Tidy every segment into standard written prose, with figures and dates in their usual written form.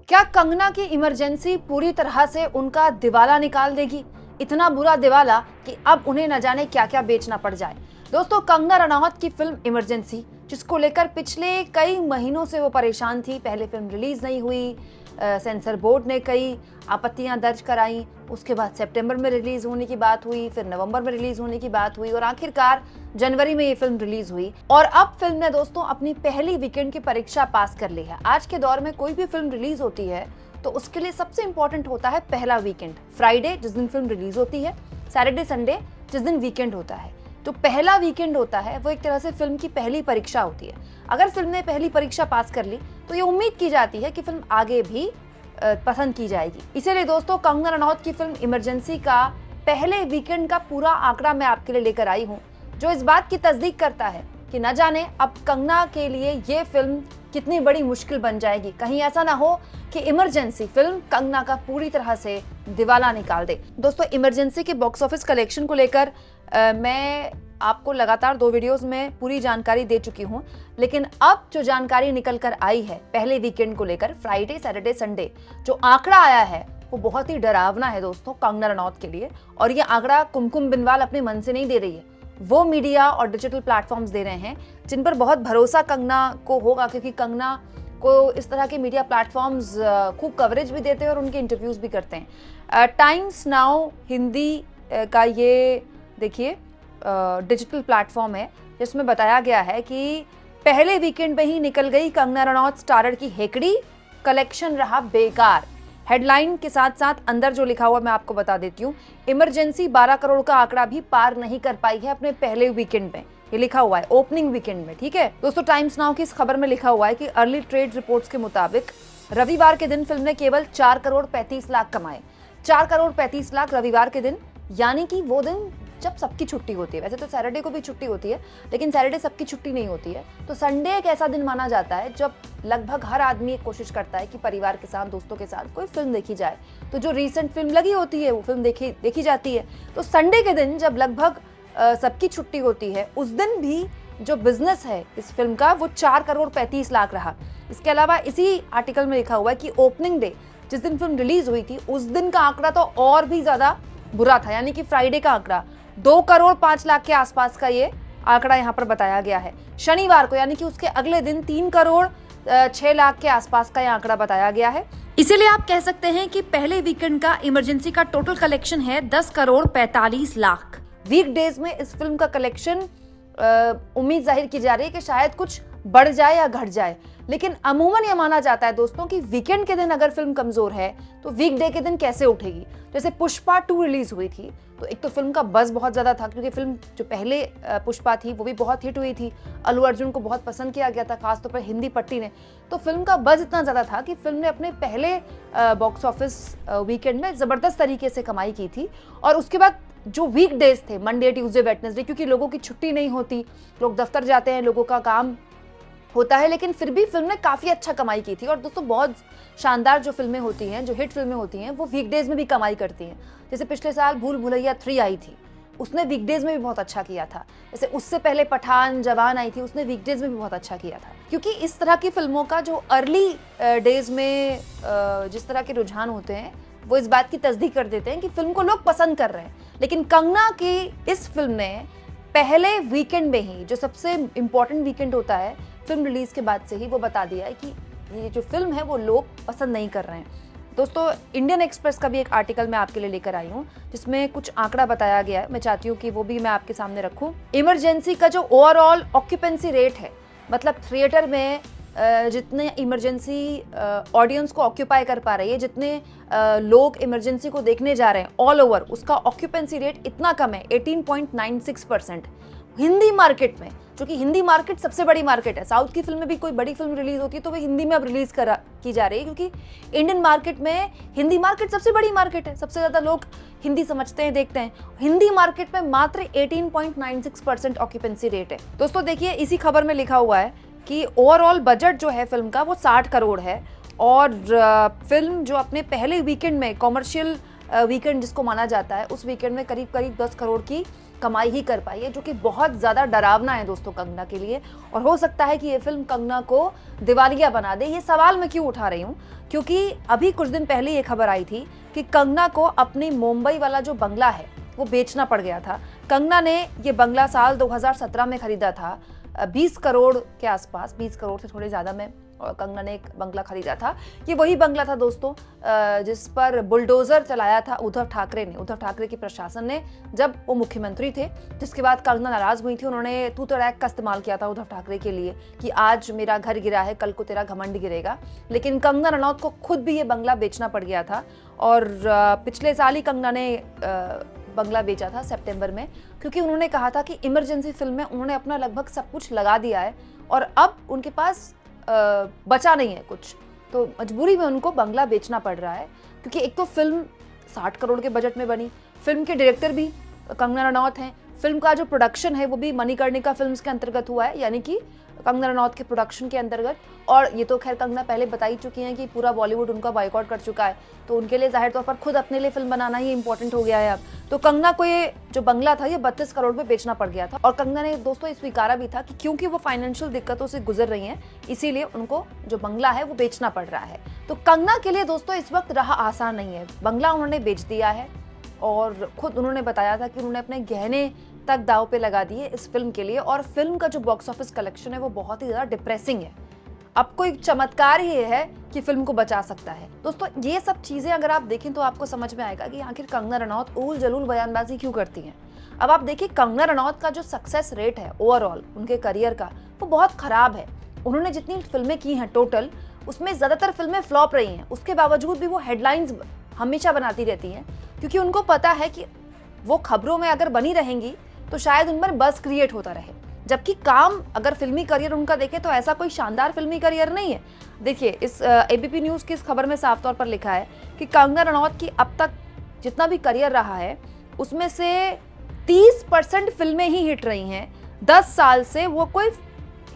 क्या कंगना की इमरजेंसी पूरी तरह से उनका दिवाला निकाल देगी? इतना बुरा दिवाला कि अब उन्हें न जाने क्या क्या बेचना पड़ जाए। दोस्तों, कंगना रनावत की फिल्म इमरजेंसी, जिसको लेकर पिछले कई महीनों से वो परेशान थी, पहले फिल्म रिलीज नहीं हुई, सेंसर बोर्ड ने कई आपत्तियां दर्ज कराई, उसके बाद सितंबर में रिलीज होने की बात हुई, फिर नवंबर में रिलीज होने की बात हुई और आखिरकार जनवरी में ये फिल्म रिलीज हुई। और अब फिल्म ने दोस्तों अपनी पहली वीकेंड की परीक्षा पास कर ली है। आज के दौर में कोई भी फिल्म रिलीज होती है तो उसके लिए सबसे इंपॉर्टेंट होता है पहला वीकेंड, फ्राइडे जिस दिन फिल्म रिलीज होती है, सैटरडे संडे जिस दिन वीकेंड होता है। तो पहला वीकेंड होता है वो एक तरह से फिल्म की पहली परीक्षा होती है। अगर फिल्म ने पहली परीक्षा पास कर ली तो ये उम्मीद की जाती है कि फिल्म आगे भी पसंद की जाएगी। इसीलिए दोस्तों, कंगना रनौत की फिल्म इमरजेंसी का पहले वीकेंड का पूरा आंकड़ा मैं आपके लिए लेकर आई हूँ, जो इस बात की तस्दीक करता है कि न जाने अब कंगना के लिए ये फिल्म कितनी बड़ी मुश्किल बन जाएगी। कहीं ऐसा ना हो कि इमरजेंसी फिल्म कंगना का पूरी तरह से दिवाला निकाल दे। दोस्तों, इमरजेंसी के बॉक्स ऑफिस कलेक्शन को लेकर मैं आपको लगातार 2 वीडियोस में पूरी जानकारी दे चुकी हूं, लेकिन अब जो जानकारी निकल कर आई है पहले वीकेंड को लेकर, फ्राइडे सैटरडे संडे जो आंकड़ा आया है वो बहुत ही डरावना है दोस्तों कंगना रनौत के लिए। और ये आंकड़ा कुमकुम बिनवाल अपने मन से नहीं दे रही है, वो मीडिया और डिजिटल प्लेटफॉर्म्स दे रहे हैं जिन पर बहुत भरोसा कंगना को होगा, क्योंकि कंगना को इस तरह के मीडिया प्लेटफॉर्म्स खूब कवरेज भी देते हैं और उनके इंटरव्यूज भी करते हैं। टाइम्स नाउ हिंदी का ये देखिए डिजिटल प्लेटफॉर्म है जिसमें बताया गया है कि पहले वीकेंड में ही निकल गई कंगना रनौत स्टारर की हेकड़ी, कलेक्शन रहा बेकार। हेडलाइन के साथ साथ अंदर जो लिखा हुआ मैं आपको बता देती हूँ, इमरजेंसी 12 करोड़ का आंकड़ा भी पार नहीं कर पाई है अपने पहले वीकेंड में। ये लिखा हुआ है ओपनिंग वीकेंड में, ठीक है दोस्तों। टाइम्स नाउ की इस खबर में लिखा हुआ है कि अर्ली ट्रेड रिपोर्ट्स के मुताबिक रविवार के दिन फिल्म ने केवल 4 करोड़ 35 लाख कमाए। 4 करोड़ 35 लाख रविवार के दिन, यानी कि वो दिन जब सबकी छुट्टी होती है। वैसे तो सैटरडे को भी छुट्टी होती है, लेकिन सैटरडे सबकी छुट्टी नहीं होती है। तो संडे एक ऐसा दिन माना जाता है जब लगभग हर आदमी कोशिश करता है कि परिवार के साथ, दोस्तों के साथ कोई फिल्म देखी जाए। तो जो रीसेंट फिल्म लगी होती है वो फिल्म देखी जाती है। तो संडे के दिन जब लगभग सबकी छुट्टी होती है, उस दिन भी जो बिजनेस है इस फिल्म का वो 4 करोड़ 35 लाख रहा। इसके अलावा इसी आर्टिकल में लिखा हुआ है कि ओपनिंग डे जिस दिन फिल्म रिलीज हुई थी उस दिन का आंकड़ा तो और भी ज्यादा बुरा था, यानी कि फ्राइडे का आंकड़ा 2 करोड़ 5 लाख के आसपास का ये आंकड़ा यहाँ पर बताया गया है। शनिवार को यानी कि उसके अगले दिन 3 करोड़ 6 लाख के आसपास का ये आंकड़ा बताया गया है। इसीलिए आप कह सकते हैं कि पहले वीकेंड का इमरजेंसी का टोटल कलेक्शन है 10 करोड़ 45 लाख। वीकडेज में इस फिल्म का कलेक्शन उम्मीद जाहिर की जा रही है कि शायद कुछ बढ़ जाए या घट जाए, लेकिन अमूमन ये माना जाता है दोस्तों कि वीकेंड के दिन अगर फिल्म कमजोर है तो वीकडे के दिन कैसे उठेगी। जैसे पुष्पा 2 रिलीज हुई थी तो एक तो फिल्म का बज़ बहुत ज्यादा था, क्योंकि फिल्म जो पहले पुष्पा थी वो भी बहुत हिट हुई थी, अल्लू अर्जुन को बहुत पसंद किया गया था, खासतौर पर हिंदी पट्टी ने। तो फिल्म का बज़ इतना ज्यादा था कि फिल्म ने अपने पहले बॉक्स ऑफिस वीकेंड में जबरदस्त तरीके से कमाई की थी। और उसके बाद जो वीकडेज थे, मंडे ट्यूसडे वेडनेसडे, क्योंकि लोगों की छुट्टी नहीं होती, लोग दफ्तर जाते हैं, लोगों का काम होता है, लेकिन फिर भी फिल्म ने काफी अच्छा कमाई की थी। और दोस्तों, बहुत शानदार जो फिल्में होती हैं, जो हिट फिल्में होती हैं, वो वीकडेज में भी कमाई करती हैं। जैसे पिछले साल भूल भुलैया 3 आई थी, उसने वीकडेज में भी बहुत अच्छा किया था। जैसे उससे पहले पठान, जवान आई थी, उसने वीकडेज में भी बहुत अच्छा किया था। क्योंकि इस तरह की फिल्मों का जो अर्ली डेज में जिस तरह के रुझान होते हैं वो इस बात की तस्दीक कर देते हैं कि फिल्म को लोग पसंद कर रहे हैं। लेकिन कंगना की इस फिल्म ने पहले वीकेंड में ही, जो सबसे इंपॉर्टेंट वीकेंड होता है फिल्म रिलीज के बाद से ही, वो बता दिया है कि ये जो फिल्म है वो लोग पसंद नहीं कर रहे हैं। दोस्तों, इंडियन एक्सप्रेस का भी एक आर्टिकल मैं आपके लिए लेकर आई हूँ जिसमें कुछ आंकड़ा बताया गया है। मैं चाहती हूँ कि वो भी मैं आपके सामने रखूँ। इमरजेंसी का जो ओवरऑल ऑक्यूपेंसी रेट है, मतलब थिएटर में जितने इमरजेंसी ऑडियंस को ऑक्यूपाई कर पा रही है, जितने लोग इमरजेंसी को देखने जा रहे हैं ऑल ओवर, उसका ऑक्यूपेंसी रेट इतना कम है 18.96%। हिंदी मार्केट में, जो कि हिंदी मार्केट सबसे बड़ी मार्केट है, साउथ की फिल्म में भी कोई बड़ी फिल्म रिलीज होती है तो वो हिंदी में अब रिलीज की जा रही है, क्योंकि इंडियन मार्केट में हिंदी मार्केट सबसे बड़ी मार्केट है, सबसे ज्यादा लोग हिंदी समझते हैं, देखते हैं। हिंदी मार्केट में मात्र 18.96% ऑक्यूपेंसी रेट है। दोस्तों देखिए, इसी खबर में लिखा हुआ है कि ओवरऑल बजट जो है फिल्म का वो 60 करोड़ है और फिल्म जो अपने पहले वीकेंड में, कॉमर्शियल वीकेंड जिसको माना जाता है, उस वीकेंड में करीब 10 करोड़ की कमाई ही कर पाई है, जो कि बहुत ज़्यादा डरावना है दोस्तों कंगना के लिए। और हो सकता है कि ये फिल्म कंगना को दिवालिया बना दे। ये सवाल मैं क्यों उठा रही हूँ, क्योंकि अभी कुछ दिन पहले ये खबर आई थी कि कंगना को अपनी मुंबई वाला जो बंगला है वो बेचना पड़ गया था। कंगना ने ये बंगला साल 2017 में खरीदा था, 20 करोड़ के आसपास, 20 करोड़ से थोड़े ज़्यादा में कंगना ने एक बंगला खरीदा था। ये वही बंगला था दोस्तों जिस पर बुलडोजर चलाया था उद्धव ठाकरे ने, उद्धव ठाकरे की प्रशासन ने, जब वो मुख्यमंत्री थे। जिसके बाद कंगना नाराज हुई थी, उन्होंने तू तड़ाक का इस्तेमाल किया था उद्धव ठाकरे के लिए कि आज मेरा घर गिरा है, कल को तेरा घमंड गिरेगा। लेकिन कंगना रनौत को खुद भी ये बंगला बेचना पड़ गया था और पिछले साल ही कंगना ने बंगला बेचा था सितंबर में, क्योंकि उन्होंने कहा था कि इमरजेंसी फिल्म में उन्होंने अपना लगभग सब कुछ लगा दिया है और अब उनके पास बचा नहीं है कुछ, तो मजबूरी में उनको बंगला बेचना पड़ रहा है। क्योंकि एक तो फिल्म 60 करोड़ के बजट में बनी, फिल्म के डायरेक्टर भी कंगना रनौत हैं, फिल्म का जो प्रोडक्शन है वो भी मणिकर्णिका फिल्म्स के अंतर्गत हुआ है, यानी कि कंगना रनौत के प्रोडक्शन के अंतर्गत। और ये तो खैर कंगना पहले बता ही चुकी हैं कि पूरा बॉलीवुड उनका बॉयकॉट कर चुका है, तो उनके लिए जाहिर तौर पर खुद अपने लिए फिल्म बनाना ही इंपॉर्टेंट हो गया है अब। तो कंगना को ये जो बंगला था ये 32 करोड़ में बेचना पड़ गया था और कंगना ने दोस्तों स्वीकारा भी था कि क्योंकि वो फाइनेंशियल दिक्कतों से गुजर रही हैं, इसीलिए उनको जो बंगला है वो बेचना पड़ रहा है। तो कंगना के लिए दोस्तों इस वक्त राह आसान नहीं है। बंगला उन्होंने बेच दिया है और खुद उन्होंने बताया था कि उन्होंने अपने गहने तक दाव पे लगा दिए इस फिल्म के लिए। और फिल्म का जो बॉक्स ऑफिस कलेक्शन है वो बहुत ही ज़्यादा डिप्रेसिंग है। अब कोई चमत्कार ही है कि फिल्म को बचा सकता है। दोस्तों ये सब चीज़ें अगर आप देखें तो आपको समझ में आएगा कि आखिर कंगना रनौत उल जलूल बयानबाजी क्यों करती हैं। अब आप देखिए कंगना रनौत का जो सक्सेस रेट है ओवरऑल उनके करियर का, वो बहुत ख़राब है। उन्होंने जितनी फिल्में की हैं टोटल, उसमें ज़्यादातर फिल्में फ्लॉप रही हैं। उसके बावजूद भी वो हेडलाइंस हमेशा बनाती रहती हैं, क्योंकि उनको पता है कि वो खबरों में अगर बनी रहेंगी तो शायद उन पर बज़ क्रिएट होता रहे। जबकि काम अगर फिल्मी करियर उनका देखें तो ऐसा कोई शानदार फिल्मी करियर नहीं है। देखिए इस एबीपी न्यूज़ की इस खबर में साफ तौर पर लिखा है कि कंगना रनौत की अब तक जितना भी करियर रहा है उसमें से 30% फिल्में ही हिट रही हैं। 10 साल से वो कोई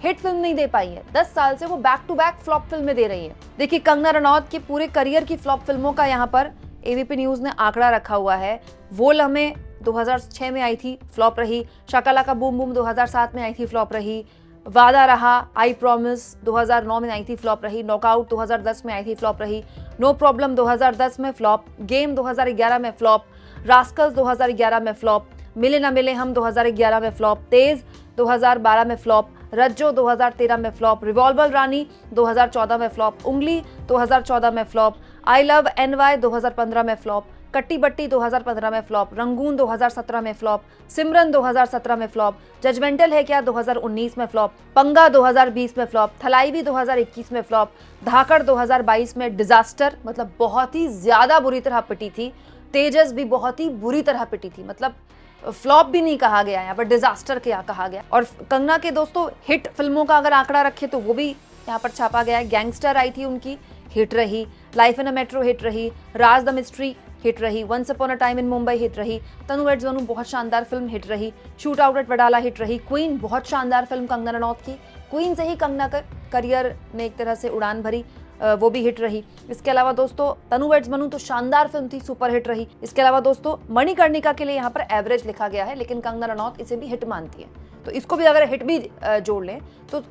हिट फिल्म नहीं दे पाई है। 10 साल से वो बैक टू बैक फ्लॉप फिल्में दे रही है। देखिए कंगना रनौत के पूरे करियर की फ्लॉप फिल्मों का यहाँ पर एबीपी न्यूज़ ने आंकड़ा रखा हुआ है। वो लम्हे 2006 में आई थी, फ्लॉप रही। शाकालाका बूम बूम 2007 में आई थी, फ्लॉप रही। वादा रहा, आई प्रॉमिस 2009 में आई थी, फ्लॉप रही। नॉकआउट 2010 में आई थी, फ्लॉप रही। नो प्रॉब्लम 2010 में फ्लॉप। गेम 2011 में फ्लॉप। रास्कल्स 2011 में फ्लॉप। मिले ना मिले हम 2011 में फ्लॉप। तेज 2012 में फ्लॉप। रज्जो 2013 में फ्लॉप। रिवॉल्वर रानी 2014 में फ्लॉप। उंगली 2014 में फ्लॉप। आई लव एनवाई 2015 में फ्लॉप। कट्टी बट्टी 2015 में फ्लॉप। रंगून 2017 में फ्लॉप। सिमरन 2017 में फ्लॉप। जजमेंटल है क्या 2019 में फ्लॉप। पंगा 2020 में फ्लॉप। थलाईवी 2021 में फ्लॉप। धाकड़ 2022 में डिजास्टर, मतलब बहुत ही ज्यादा बुरी तरह पिटी थी। तेजस भी बहुत ही बुरी तरह पिटी थी, मतलब फ्लॉप भी नहीं कहा गया, यहाँ पर डिजास्टर क्या कहा गया। और कंगना के दोस्तों हिट फिल्मों का अगर आंकड़ा रखे तो वो भी यहाँ पर छापा गया है। गैंगस्टर आई थी उनकी, हिट रही। Life in a metro hit रही। राज द मिस्ट्री हिट रही। Once upon a time in Mumbai hit रही। तनु वेड्स वनु बहुत शानदार फिल्म हिट रही। Shoot out at Wadala hit रही। क्वीन बहुत शानदार फिल्म कंगना रनौत की, क्वीन से ही कंगना का करियर ने एक तरह से उड़ान भरी, वो भी हिट रही। इसके अलावा दोस्तों तनु वेड्स मनु तो शानदार फिल्म थी, सुपर हिट रही। इसके अलावा दोस्तों मणिकर्णिका के लिए यहाँ पर एवरेज लिखा गया है, लेकिन कंगना रनौत इसे भी हिट मानती है। तो इसको भी अगर हिट भी जोड़ लें तो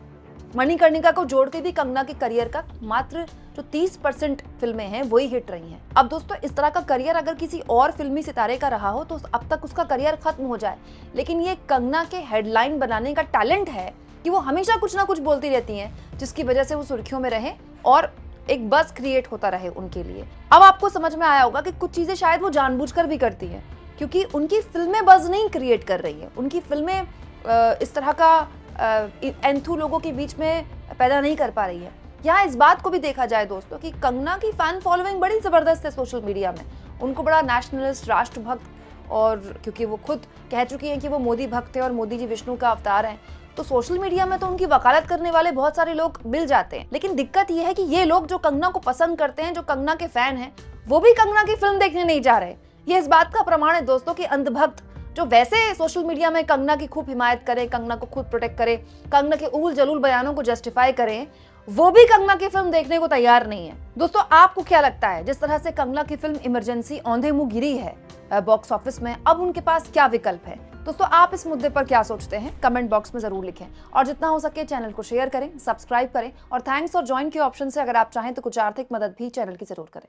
मणिकर्णिका को जोड़ के भी कंगना के करियर का मात्र जो 30% फिल्में हैं वही हिट रही हैं। अब दोस्तों इस तरह का करियर अगर किसी और फिल्मी सितारे का रहा हो तो अब तक उसका करियर खत्म हो जाए, लेकिन ये कंगना के हेडलाइन बनाने का टैलेंट है कि वो हमेशा कुछ ना कुछ बोलती रहती हैं, जिसकी वजह से वो सुर्खियों में रहें और एक बज़ क्रिएट होता रहे उनके लिए। अब आपको समझ में आया होगा कि कुछ चीजें शायद वो जानबूझकर भी करती हैं, क्योंकि उनकी फिल्में बज़ नहीं क्रिएट कर रही हैं। उनकी फिल्में इस तरह का एंथू लोगों के बीच में पैदा नहीं कर पा रही है। यहाँ इस बात को भी देखा जाए दोस्तों कि कंगना की फैन फॉलोइंग बड़ी ज़बरदस्त है सोशल मीडिया में। उनको बड़ा नेशनलिस्ट, राष्ट्रभक्त, और क्योंकि वो खुद कह चुकी हैं कि वो मोदी भक्त है और मोदी जी विष्णु का अवतार हैं, तो सोशल मीडिया में तो उनकी वकालत करने वाले बहुत सारे लोग मिल जाते हैं। लेकिन दिक्कत ये है कि ये लोग जो कंगना को पसंद करते हैं, जो कंगना के फैन हैं, वो भी कंगना की फिल्म देखने नहीं जा रहे। ये इस बात का प्रमाण है दोस्तों कि अंधभक्त जो वैसे सोशल मीडिया में कंगना की खूब हिमायत करें, कंगना को खुद प्रोटेक्ट करें, कंगना के उल जलूल बयानों को जस्टिफाई करें, वो भी कंगना की फिल्म देखने को तैयार नहीं है। दोस्तों आपको क्या लगता है, जिस तरह से कंगना की फिल्म इमरजेंसी औंधे मुंह गिरी है बॉक्स ऑफिस में, अब उनके पास क्या विकल्प है? दोस्तों आप इस मुद्दे पर क्या सोचते हैं, कमेंट बॉक्स में जरूर लिखें और जितना हो सके चैनल को शेयर करें, सब्सक्राइब करें और थैंक्स और ज्वाइन के ऑप्शन से अगर आप चाहें तो कुछ आर्थिक मदद भी चैनल की जरूर करें।